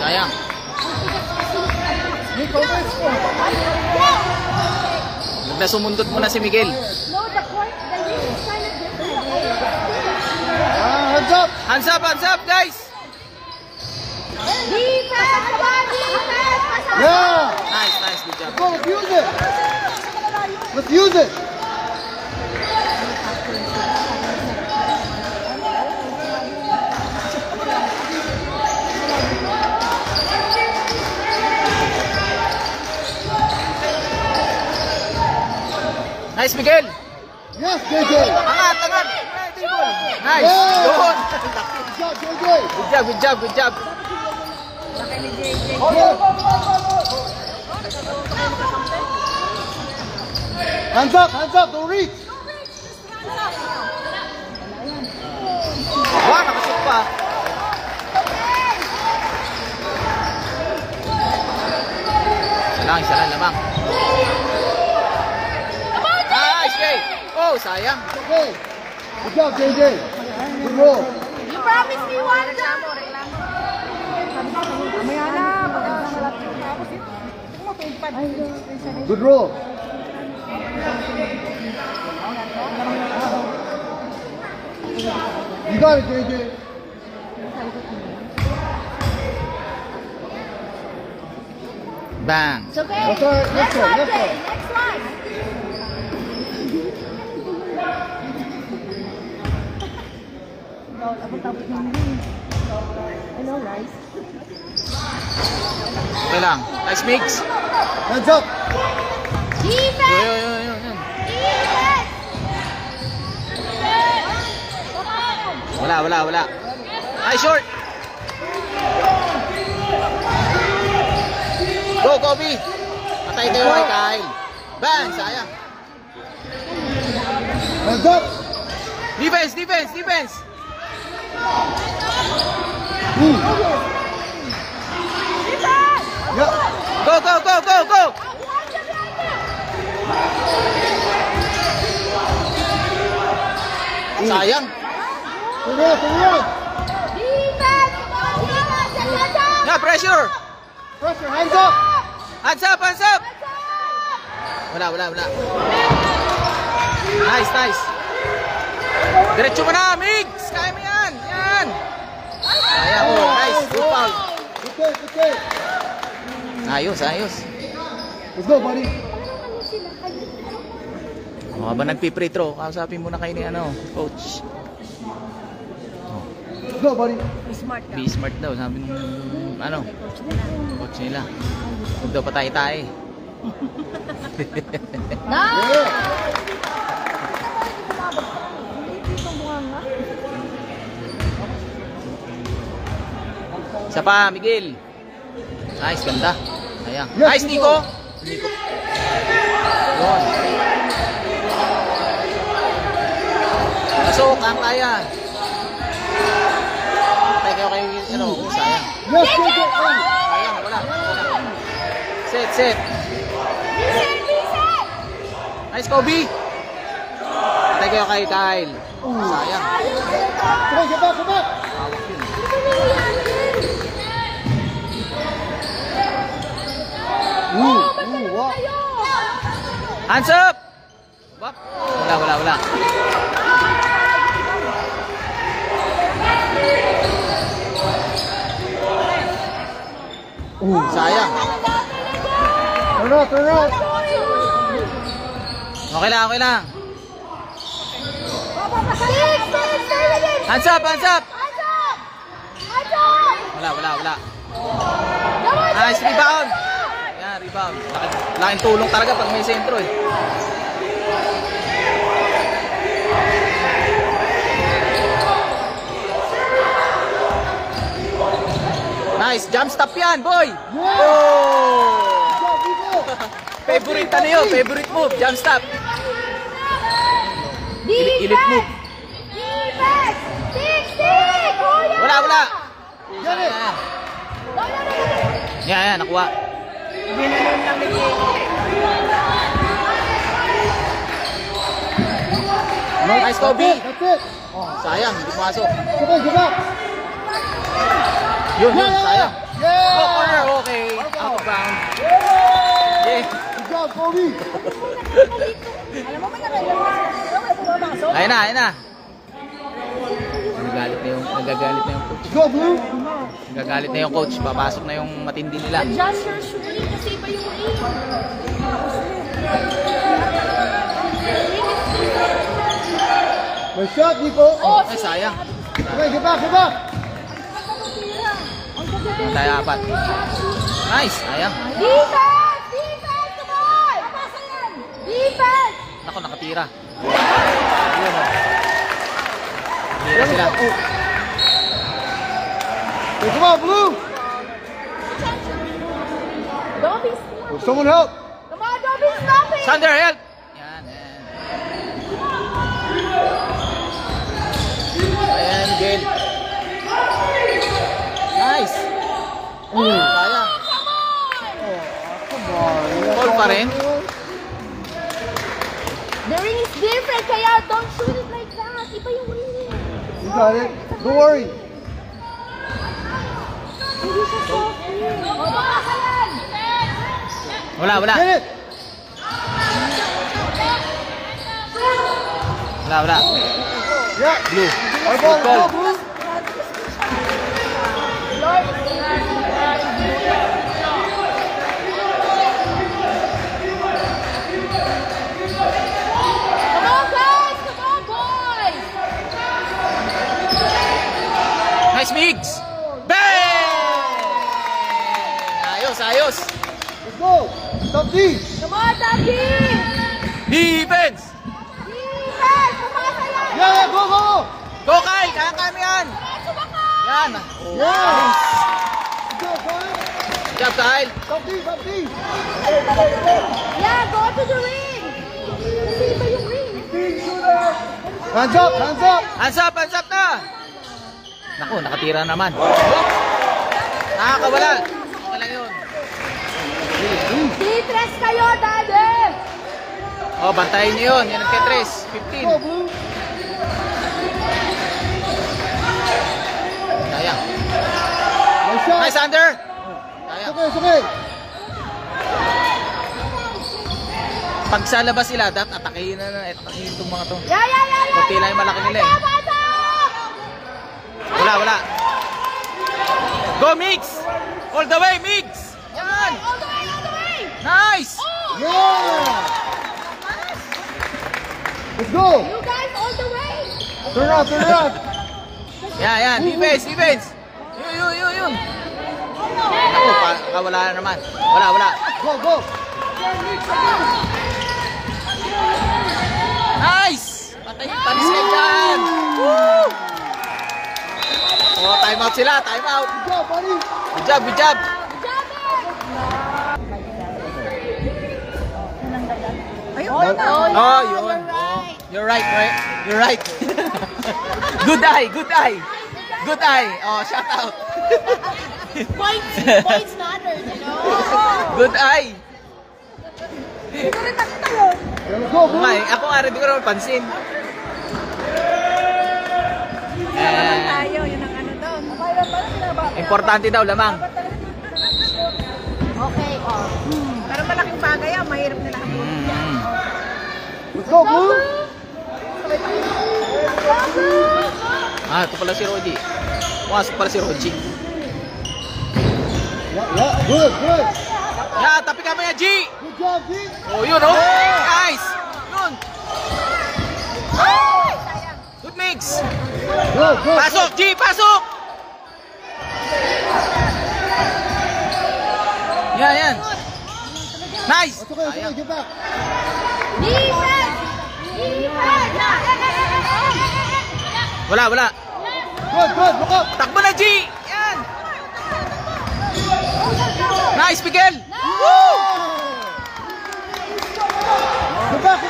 Sayang. Nasumundot mo na si Miguel. Hands up! Hands up, guys! Yeah! Nice, good job. Go, let's use it! Let's use it! Nice, Miguel! Yes, JJ! Angat! Nice! Yeah. Doon! Good job, JJ! Good job! Hands up, don't reach! Wow, nakashoot pa. Isa lang lamang. Nice, Jay! Oh, sayang. Okay. Good job, JJ! Good roll! You promised me one job. Good roll! You got it, JJ! Bang! It's okay. That's all right. Next one. Next one. Okay lang. Nice mix. Hands up! Defense. Yun. Defense. Wala. Nice short. Go, Kobe. Patay kayo kay Kyle. Bang! Sayang. Hands up! Defense. Yeah. Go. Sayang. Turn around! Defense. Yeah, pressure. Pressure, hands up! Hands up. Wala. Nice. Diretso mo na, Migs. Kaya mo yan. Sayang. Oh, nice. Good foul. Okay. Ayos. Let's go, buddy. Habang nagpi-free throw, kausapin mo na kayo ni coach. Let's go, buddy. Be smart daw, sabi nung coach nila. Huwag daw patay-tay. Yeah. Isa pa, Miguel. Nice, ganda. Ayan. Yes, Nice, Nico. Yun. Pasok, ang kaya. Patay kayo sayang. Yes, JJ! Sayang, wala. Set. Nice, Kobe. Patay kayo kay Kyle. Sayang. Come on, get back! Hawak yun. Wow. Hands up! Wala. Sayang. Turn out! Okay lang. Hands up! Wala. Nice rebound! Yan, rebound. Laking tulong talaga pag may sentro eh. Nice, jump stop yan, boy! Oh! Favorite favorite move, jump stop. Ilit move. Defense. Wala. Get it! Yan, nakuha. Nice, Kobe. That's it! Sayang, hindi pumasok. Come on, get back! Yun, sayang. Yeah! Oh, corner, okay. Out of bound. Yeah. Good job, Kobe! Alam mo, may nakailang. Ayun na. Nagagalit na yung coach. Go, Blue! Nagagalit na yung coach. Papasok na yung matindi nila. Adjust your shooting kasi iba yung ring. Nice shot, Nico! Ay, sayang. Okay, get back, get back! Tayo apat. Nice, sayang. Defense! Defense! Come on! Papasa yan! Defense! Nako, nakatira. Ayun, oh. Tira sila. Okay, come on, Blue! Don't be smart. Oh, someone help! Come on, don't be stopping! Sander, help! Yan. Ayan, Gail. Nice. Sayang. Come on. Ball pa rin. The ring is different, kaya don't shoot it like that. Iba yung ring. You got it. Don't worry. Hindi siya soft ring. O, papasa yan! Wala. Get it! Wala. Yeah. Blue. Our ball, Good call. go, Blue! Come on, guys! Come on, boys! Nice Migs! Bang! Ayos. Let's go! Top D! Come on, Taki! Defense! Defense! Papasa yan! Yeah, go! Go, Kyle! Kaya mo yan! Yan. Yeah! Good job, Kyle! Good job, Kyle. Top D! Yeah, go to the ring! Kasi iba yung ring. Hands up! Hands up na! Naku, nakatira naman. Nakakawala. Okay lang yun. Titres kayo, Daddy! Oh, bantayin niyo yun. Yan ang Tetris. Go, 15. Blue! Sayang. Nice shot! Nice, Sander! It's Sayang. okay, it's okay! Pag sa labas sila, dapat atakihin itong mga to. Yeah! Kunti lang yung malaki nila eh. Bata! Wala. Go, Migs! All the way, Migs! Yan! All the way! Nice! Yeah! Let's go! You guys, all the way! Turn around! Yan. Defense! Yun! Ako, wala na naman. Wala. Go! Nice! Panis kayo dyan! Woo! Oh, time out sila, time out! Good job, buddy! Good job! Ayun na! Oh, yun. You're right. Good eye! Oh, shout out! Points matters, you know? Good eye! Let's go, Blue! Ako nga rin, di ko naman pansin. Tayo, yun ang ano daw. Importante daw, lamang. Okay, oh. Pero malaking bagay yan, mahirap nila. Let's go, Blue! Ito pala si Roji. Pumasok pala si Roji. Yeah, good! Tapi ka ba yan, G? Good job, G! Oh, yun, oh! Nice! Yun! Good mix! Go! Pasok, G! Pasok! Yan! Nice! It's okay, get back! Defense! Wala. Good, look up! Takbo na, G! Yan! Nice, Miguel! Woo! Get back!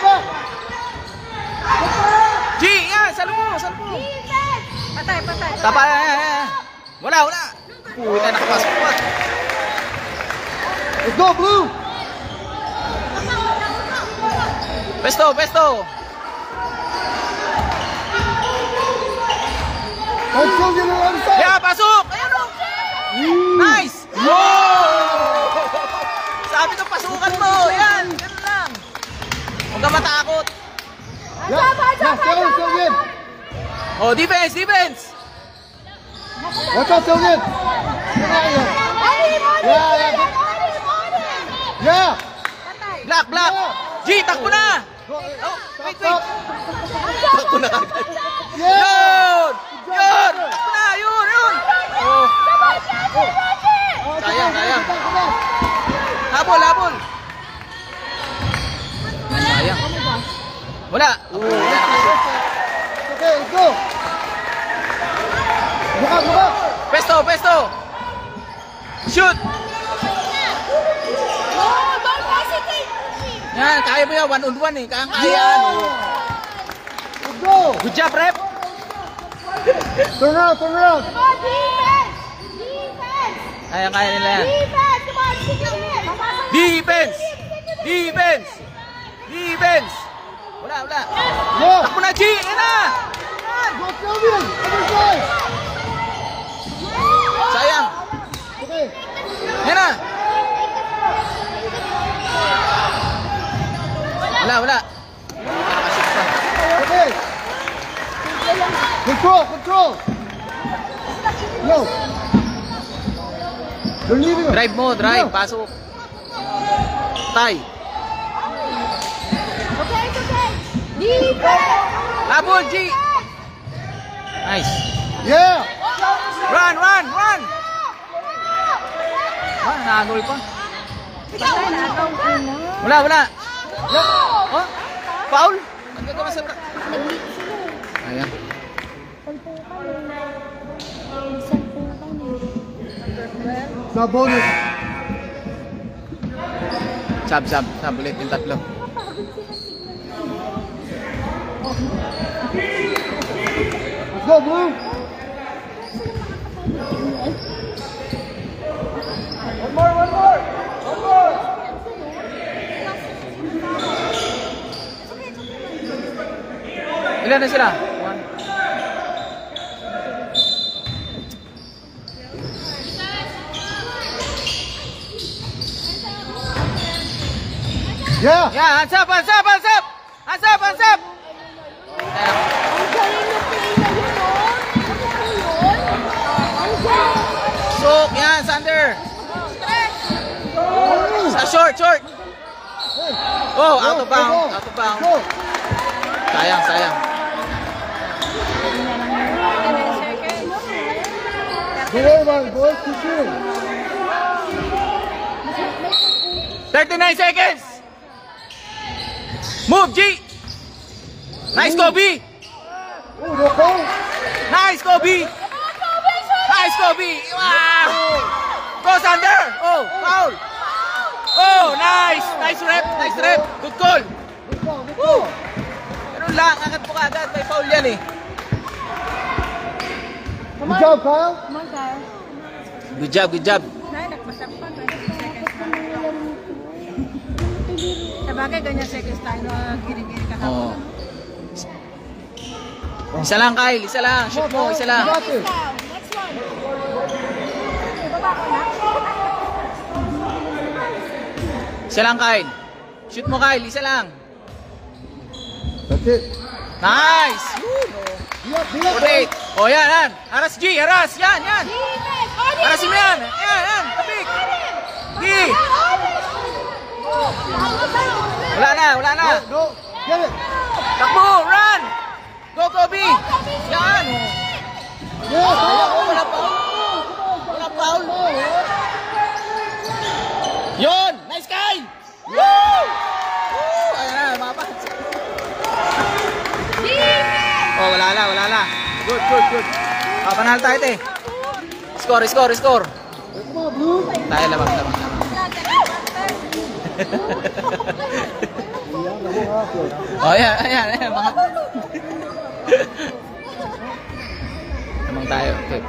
G! Yan! Salo mo! Defense! Patay. Tapa, yan. Wala. Uy, na nakapasok pa. Let's go, Blue! Pesto! Don't show you the other side! Yeah, pasok! Oh, defense, defense. Watch out, Sylvian. Yeah. Block, block. G, takbo na. Go. Oh, wait, Stop, wait. stop. Takbo na kagad. Yeah. Yun! Yun! Takbo na, yun, yun. Oh, sayang, sayang. Habol, habol. Sayang. Wala. Oh, wala nakashoot. Okay, let's go. Go back. Pesto, pesto. Shoot. Yan, kaya mo yan. 1-on-1 eh. Kaya yan. Let's go. Good job, rep. Turn around, turn around. Kaya nila yan. Defense! Defense! Defense! Wala, wala. Yeah. Takbo na, G! Yan na! Go, Sylvian. Other side. Sayang. Okay. Yan na. Wala, wala. Nakashoot pa. Okay. Control, control. Yo. You're leaving him. Drive mo, drive. Pasok. Tay. Habol, G! Nice. Yeah. Run, run, run! Ah, naanol pa. Wala, wala. Oh, foul. Ang gagawa sa... Ayan. Sa bonus. Sab, sab. Sab ulit yung tatlo. Let's go, Blue. Ilan na sila? One. Yeah. Yeah, hands up, hands up, hands up! Hands up, hands up! Ayan. Sok, yan, Sander! Sa short, short! Oh, out of bounds, out of bounds. Go. Sayang, sayang. Go away, man, boys. Keep shooting. 39 seconds! Move, G! Nice, Kobe! Oh, no foul. Nice, Kobe! Nice, Kobe! Wow! Go, Sander! Oh, foul! Oh, nice! Nice rep, nice rep! Good call! Good ball, good ball. Ganun lang, angat mo kagad. May foul yan eh. Good job, Kyle. Good job, good job. Nagpasak pa, 20 seconds pa. Sabagay, ganyan seconds tayo na giri-giri ka Oo. Isa lang, Kyle. Isa lang. Shoot mo, isa lang. You got this. Isa lang, Kyle. Shoot mo, Kyle. Isa lang. That's it. Nice! Woo! Be up, 48. Oh, yan, yan. Aras, G. Aras. Yan, yan. Arasin mo yan. Yan, yan. Tapik. G. Wala na, wala na. Go, go. Get it. Takbo, run! Go, Kobe! Yan! Yeah, Oh, wala foul! Wala foul! Yun! Nice, Kyle! Woo! Woo! Ayan na, mapas. Oh, wala na, wala na. Good, good, good. Ah, panalo tayo, te. Score, score, score. Come on, Blue. Tayo, labang, labang, labang. Oh, ayan, ayan, ayan. Mga... Lamang tayo. Okay.